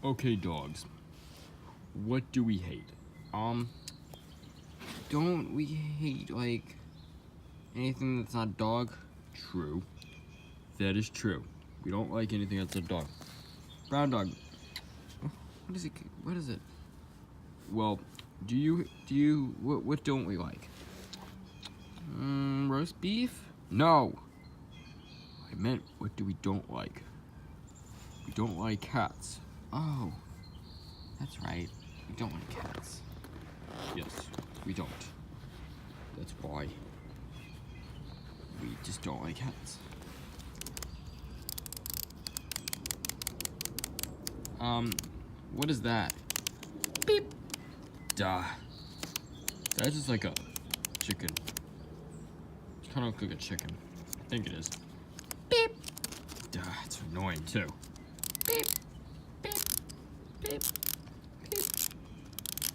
Okay, dogs. What do we hate? Don't we hate, like, anything that's not dog? True. That is true. We don't like anything that's a dog. Brown dog. What is it? What is it? Well, what don't we like? Roast beef? No. I meant, what do we don't like? We don't like cats. Oh, that's right. We don't like cats. Yes, we don't. That's why we just don't like cats. What is that? Beep. Duh. That's just like a chicken. It's kind of looks like a chicken. I think it is. Beep. Duh, it's annoying too. Beep. Beep. Beep. Beep.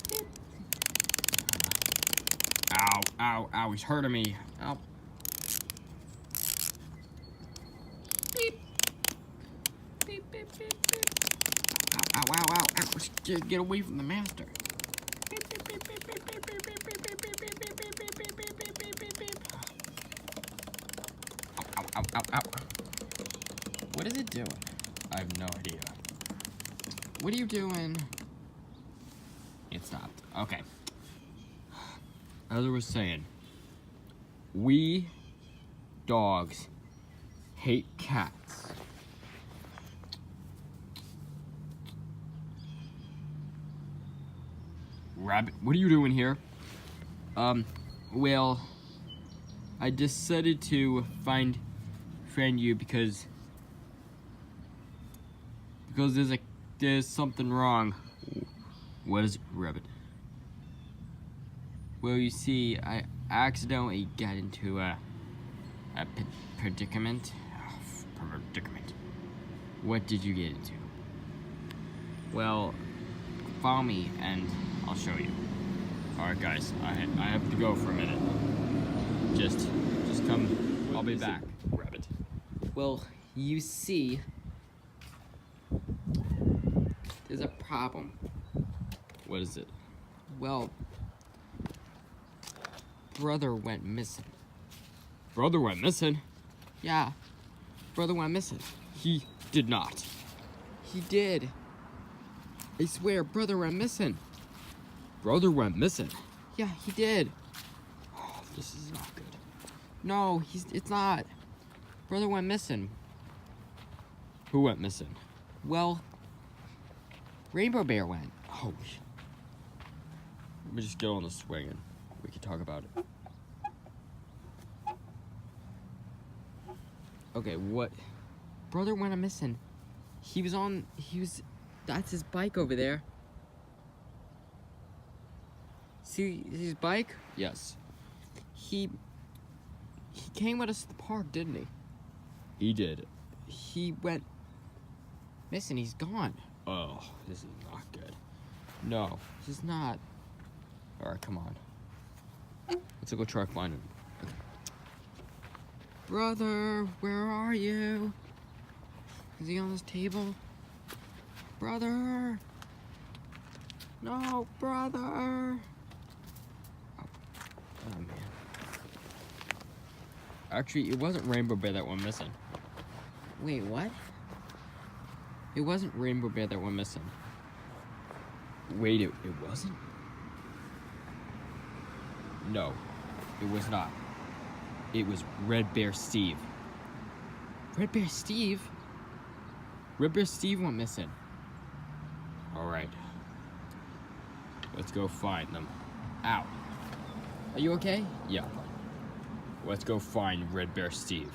Beep. Ow, ow, ow, he's hurting me. Ow. Beep. Beep, beep, beep, beep. Ow, ow, ow, ow, ow. Get away from the master. Beep, beep, beep, beep, beep, beep, beep, beep, beep, beep, beep, beep, beep, beep, beep, beep, beep, beep, beep, beep. Ow, ow, ow, ow, ow. What is it doing? I have no idea. What are you doing? It stopped. Okay. As I was saying, we dogs hate cats. Rabbit, what are you doing here? Well, I decided to find you because there's something wrong. What is it, Rabbit? Well, you see, I accidentally got into a predicament. Predicament. What did you get into? Well, follow me and I'll show you. Alright guys, I have to go for a minute. Just come, I'll be back. Rabbit. Well, you see, there's a problem. What is it? Well, brother went missing. Brother went missing? Yeah, brother went missing. He did not. He did. I swear, brother went missing. Brother went missing? Yeah, he did. Oh, this is not good. No, it's not. Brother went missing. Who went missing? Well, Rainbow Bear went. Oh, let me just get on the swing and we can talk about it. Okay, what? Brother went missing. That's his bike over there. See his bike? Yes. He came with us to the park, didn't he? He did. He went missing. He's gone. Oh, this is not good. No, this is not. All right, come on. Let's go try to find him. Okay. Brother, where are you? Is he on this table? Brother! No, brother! Oh, man. Actually, it wasn't Rainbow Bear that went missing. Wait, what? It wasn't Rainbow Bear that went missing. Wait, it wasn't? No, it was not. It was Red Bear Steve. Red Bear Steve? Red Bear Steve went missing. Alright. Let's go find them. Ow. Are you okay? Yeah. Let's go find Red Bear Steve.